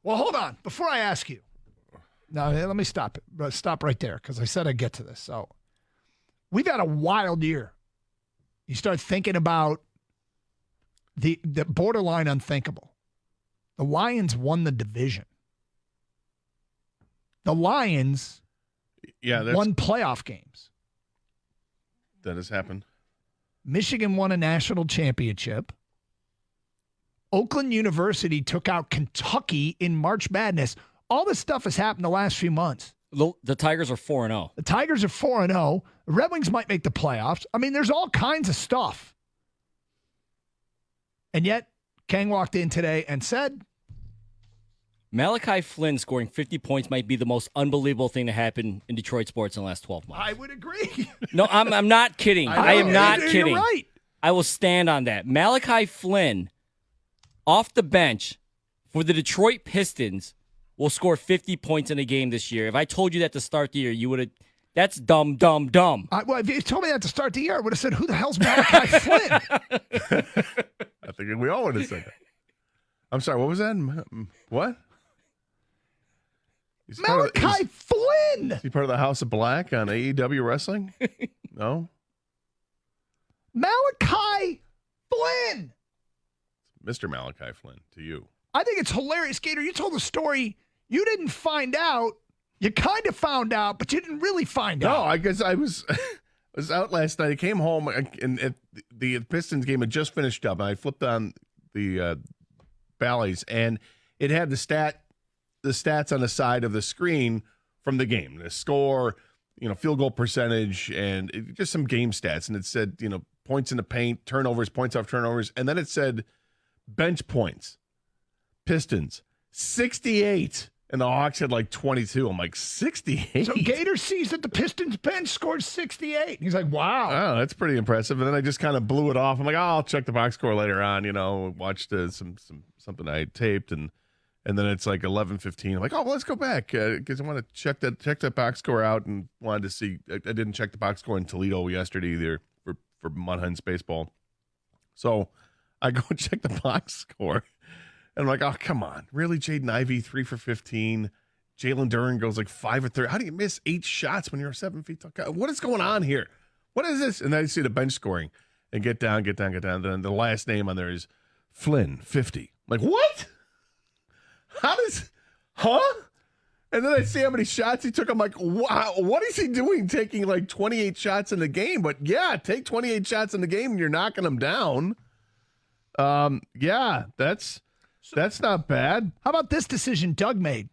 Well, hold on. Before I ask you. No, let me stop it. Stop right there because I said I'd get to this. So we've had a wild year. You start thinking about the borderline unthinkable. The Lions won the division. The Lions won playoff games. That has happened. Michigan won a national championship. Oakland University took out Kentucky in March Madness. All this stuff has happened the last few months. The Tigers are 4-0. The Tigers are 4-0. The Red Wings might make the playoffs. I mean, there's all kinds of stuff. And yet, Kang walked in today and said, Malachi Flynn scoring 50 points might be the most unbelievable thing to happen in Detroit sports in the last 12 months. I would agree. No, I'm not kidding. I am not kidding. You're right. I will stand on that. Malachi Flynn, off the bench for the Detroit Pistons, will score 50 points in a game this year. If I told you that to start the year, you would have. That's dumb. Well, if you told me that to start the year, I would have said, who the hell's Malachi Flynn? I think we all would have said that. I'm sorry, what was that? What? Malachi Flynn! Is he part of the House of Black on AEW Wrestling? No? Malachi Flynn! Mr. Malachi Flynn, to you. I think it's hilarious, Gator. You told the story. You didn't find out. You kind of found out, but you didn't really find out. No, I guess I was out last night. I came home, and the Pistons game had just finished up, and I flipped on the Bally's, and it had the stats on the side of the screen from the game, the score, field goal percentage, and just some game stats. And it said, points in the paint, turnovers, points off turnovers, and then it said bench points. Pistons 68, and the Hawks had like 22. I'm like, 68. So Gator sees that the Pistons bench scored 68. He's like, wow. Oh, that's pretty impressive. And then I just kind of blew it off. I'm like, I'll check the box score later on. Watched something I had taped, and then it's like 11:15. I'm like, well, let's go back because I want to check that box score out, and wanted to see. I didn't check the box score in Toledo yesterday either for Mud Hens baseball. So I go check the box score. And I'm like, oh, come on. Really? Jaden Ivey, 3 for 15. Jalen Duren goes like 5 for 30. How do you miss 8 shots when you're 7 feet tall? What is going on here? What is this? And then I see the bench scoring and get down. Then the last name on there is Flynn, 50. I'm like, what? And then I see how many shots he took. I'm like, wow, what is he doing taking like 28 shots in the game? But yeah, take 28 shots in the game and you're knocking them down. Yeah, that's not bad. How about this decision Doug made?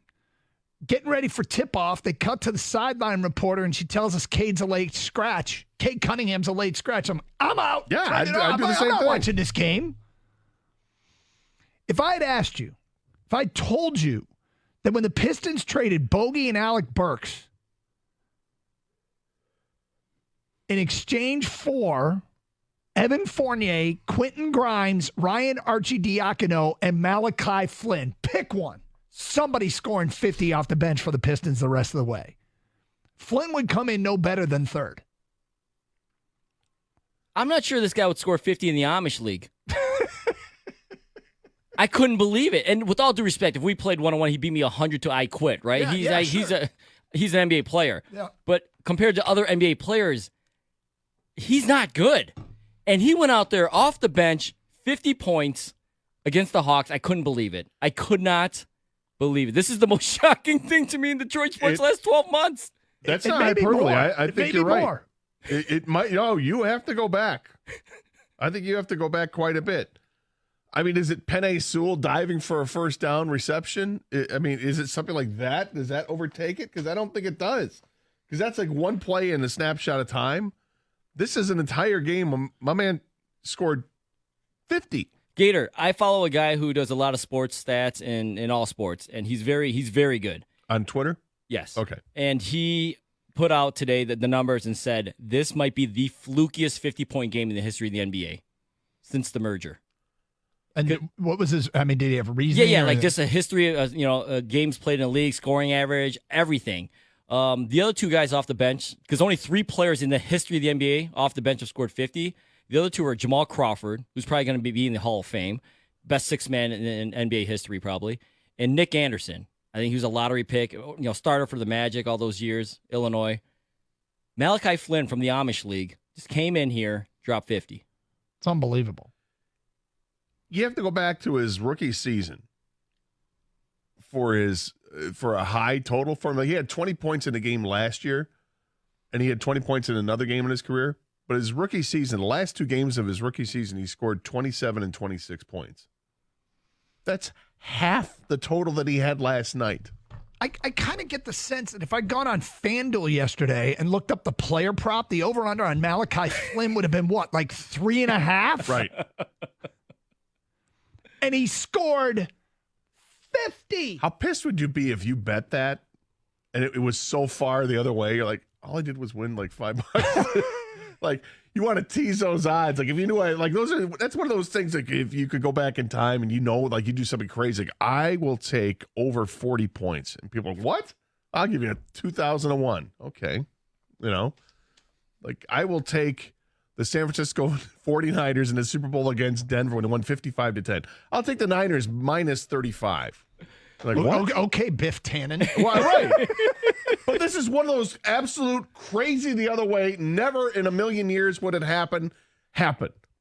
Getting ready for tip-off, they cut to the sideline reporter, and she tells us Cade's a late scratch. Cade Cunningham's a late scratch. I'm out. Yeah, I do the same I'm not thing. watching this game. If I had asked you, if I told you that when the Pistons traded Bogey and Alec Burks in exchange for Evan Fournier, Quentin Grimes, Ryan Arcidiacono, and Malachi Flynn. Pick one. Somebody scoring 50 off the bench for the Pistons the rest of the way. Flynn would come in no better than third. I'm not sure this guy would score 50 in the Amish League. I couldn't believe it. And with all due respect, if we played one-on-one, he'd beat me 100 to I quit, right? Yeah, he's an NBA player. Yeah. But compared to other NBA players, he's not good. And he went out there off the bench, 50 points against the Hawks. I couldn't believe it. I could not believe it. This is the most shocking thing to me in Detroit sports last 12 months. That's not hyperbole. I think you're right. More. It might. You have to go back. I think you have to go back quite a bit. I mean, is it Penei Sewell diving for a first down reception? I mean, is it something like that? Does that overtake it? Because I don't think it does. Because that's like one play in a snapshot of time. This is an entire game. My man scored 50. Gator, I follow a guy who does a lot of sports stats in all sports, and he's very good. On Twitter? Yes. Okay. And he put out today the numbers and said this might be the flukiest 50-point game in the history of the NBA since the merger. And what was his? I mean, did he have a reason? Yeah, like just a history of games played in the league, scoring average, everything. The other two guys off the bench, because only 3 players in the history of the NBA off the bench have scored 50. The other two are Jamal Crawford, who's probably going to be in the Hall of Fame, best 6-man in NBA history probably, and Nick Anderson. I think he was a lottery pick, starter for the Magic all those years, Illinois. Malachi Flynn from the Amish League just came in here, dropped 50. It's unbelievable. You have to go back to his rookie season for a high total for him. Like, he had 20 points in a game last year, and he had 20 points in another game in his career. But his rookie season, the last 2 games of his rookie season, he scored 27 and 26 points. That's half the total that he had last night. I kind of get the sense that if I'd gone on FanDuel yesterday and looked up the player prop, the over-under on Malachi Flynn would have been what, like 3.5? Right. And he scored 50. How pissed would you be if you bet that and it was so far the other way? You're like, all I did was win like $5. Like, you want to tease those odds. Like, if you knew, that's one of those things, like, if you could go back in time and like, you do something crazy, like, I will take over 40 points. And people are like, what? I'll give you a 2001. Okay. Like, I will take the San Francisco 49ers in the Super Bowl against Denver when they won 55-10. I'll take the Niners minus 35. Like, what? Okay, Biff Tannen. Well, right. But this is one of those absolute crazy the other way, never in a million years would it happen.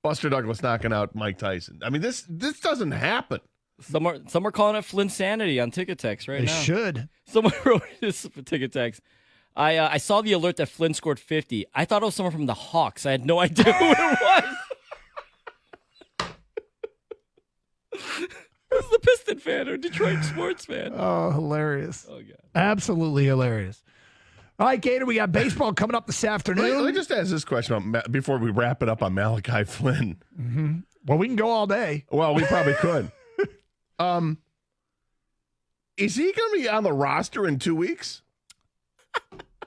Buster Douglas knocking out Mike Tyson. I mean, this doesn't happen. Some are calling it Flynn sanity on Ticket Text right now. They should. Someone wrote this for Ticket Text. I saw the alert that Flynn scored 50. I thought it was someone from the Hawks. I had no idea who it was. This is a Piston fan or Detroit sports fan. Oh, hilarious. Oh, God. Absolutely hilarious. All right, Gator, we got baseball coming up this afternoon. Let me just ask this question before we wrap it up on Malachi Flynn. Mm-hmm. Well, we can go all day. Well, we probably could. Is he going to be on the roster in 2 weeks?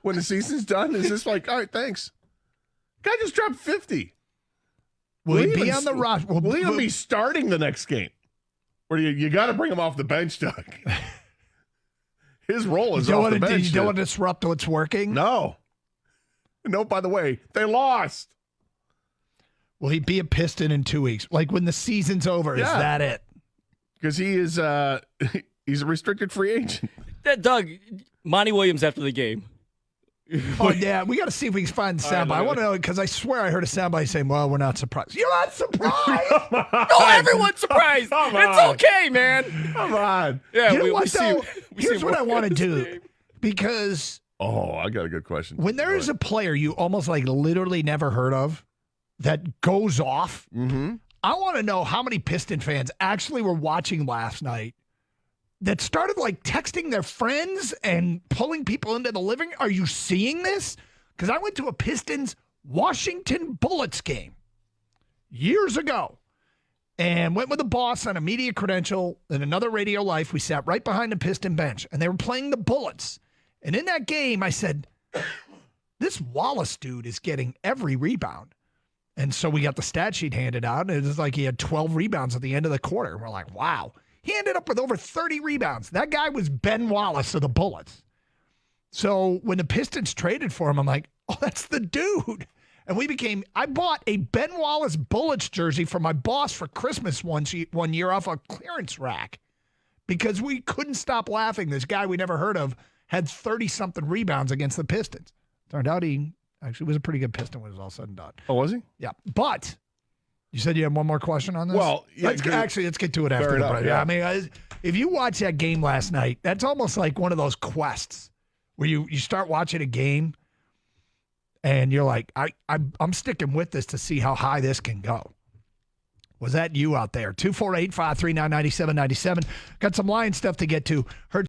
When the season's done? Is this like, all right, thanks. Guy just dropped 50. Will he be on the roster? Will he even be starting the next game? Or you got to bring him off the bench, Doug. His role is off the bench. You don't want to disrupt what's working? No. No, by the way, they lost. Will he be a Piston in 2 weeks? Like when the season's over, is that it? Because he is he's a restricted free agent. Doug, Monty Williams after the game. Oh, yeah. We got to see if we can find the soundbite. I want to know, because I swear I heard a soundbite saying, well, we're not surprised. You're not surprised? No, everyone's surprised. It's okay, man. Come on. Yeah, you know what, see, though? Here's what I want to do. Game. Because I got a good question. When there is a player you almost like literally never heard of that goes off, I want to know how many Piston fans actually were watching last night that started like texting their friends and pulling people into the living. Are you seeing this? Because I went to a Pistons Washington Bullets game years ago and went with a boss on a media credential and another radio life. We sat right behind the Piston bench and they were playing the Bullets. And in that game, I said, this Wallace dude is getting every rebound. And so we got the stat sheet handed out and it was like he had 12 rebounds at the end of the quarter. And we're like, wow. He ended up with over 30 rebounds. That guy was Ben Wallace of the Bullets. So when the Pistons traded for him, I'm like, oh, that's the dude. And I bought a Ben Wallace Bullets jersey for my boss for Christmas one year off a clearance rack because we couldn't stop laughing. This guy we never heard of had 30-something rebounds against the Pistons. Turned out he actually was a pretty good Piston when it was all said and done. Oh, was he? Yeah. But you said you had one more question on this? Well, yeah, let's get to it after the break. Yeah. I mean, if you watch that game last night, that's almost like one of those quests where you start watching a game and you're like, I'm sticking with this to see how high this can go. Was that you out there? 248-539-9797. Got some Lion stuff to get to. Heard